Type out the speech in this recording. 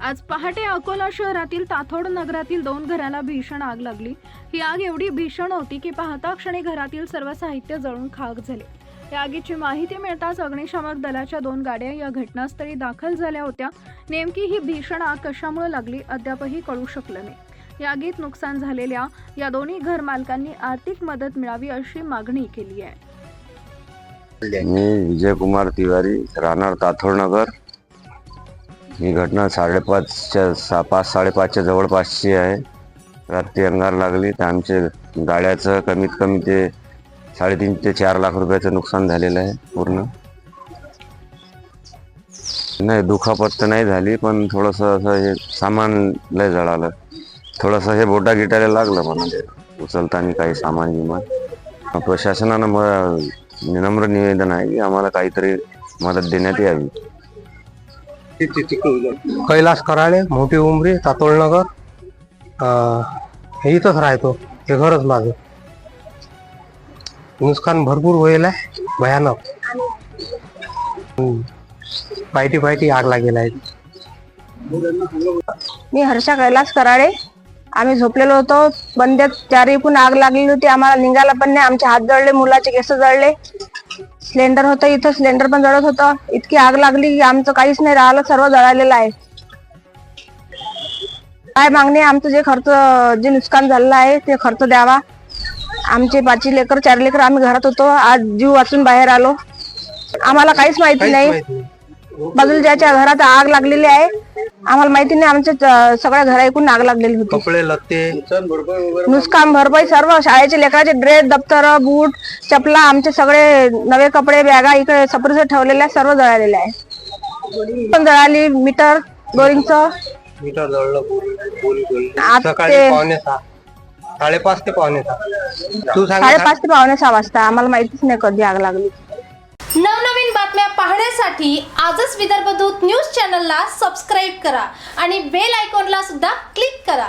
आज पहाटे अकोला शहरातील ताथोड नगरातील 2 घरांना भीषण आग लागली। ही आग एवढी भीषण होती की पाहता क्षणी घरातील सर्व साहित्य जळून खाक झाले। या आगीची माहिती मिळताच अग्निशामक दलाच्या 2 गाड्या या घटनास्थळी दाखल झाल्या होत्या। नेमकी ही भीषण आग कशामुळे लागली अद्यापही कळू शकलं नाही। या आगीत नुकसान झालेल्या या दोन्ही घर मालकांनी आर्थिक मदत मिळावी अशी मागणी केली आहे। मी विजय कुमार तिवारी, राहणार ताथोड नगर। ही घटना 5:30च्या जवळपासची आहे। रात्री अंगार लागली तर आमचे गाड्याचं कमीत कमी ते 3.5 ते 4 लाख रुपयाचं नुकसान झालेलं आहे पूर्ण। नाही दुखापत नाही झाली, पण थोडंसं असं हे सामान लय जळालं। थोडंसं हे बोटा गिटायला लागलं म्हणा, ते उचलताना काही सामान गिमान। प्रशासनानं विनम्र निवेदन आहे की आम्हाला काहीतरी मदत देण्यात यावी। कैलास कराळे, मोठी उमरी, तातोड नगर। इथंच राहतो, हे घरच माझं। नुकसान भरपूर होईल आहे, भयानक। पायटी आग लागेल आहे। मी हर्षा कैलास कराळे। आम्ही झोपलेलो होतो, बंद्यात चारी पण आग लागलेली होती। आम्हाला निघाला पण नाही, आमचे हात जळले, मुलाचे केस जळले। सिलेंडर होतं इथं, सिलेंडर पण जळत होतं। इतकी आग लागली की आमचं काहीच नाही राहिलं, सर्व जळालेलं आहे। काय मागणी, आमचं जे नुकसान झालेलं आहे ते खर्च द्यावा। आमचे 5 लेकर 4 लेकर आम्ही घरात होतो, आज जीव वाचून बाहेर आलो। आम्हाला काहीच माहिती नाही, बाजूला ज्याच्या घरात आग लागलेली आहे आम्हाला माहिती नाही। आमच्या सगळ्या घरा ऐकून आग लागलेली होती। कपडे लत्ते नुकसान भरपाई सर्व, शाळेचे लेकराचे ड्रेस, दप्तर, बूट, चपला, आमचे सगळे नवे कपडे, बॅगा इकडे सपरेट ठेवलेल्या सर्व जळालेले आहे। पण जळाली मीटर, बोरिंगचं मीटर जळलं। आज सकाळी ते 5:30, 5:30 ते 5:30। तू सांग 5:30 ते 6:15 वाजता, आम्हाला माहितीच नाही कधी आग लागली। नवनवीन बातम्या पाहण्यासाठी आजच विदर्भ दूत न्यूज चॅनलला सबस्क्राईब करा आणि बेल आयकॉनला सुद्धा क्लिक करा।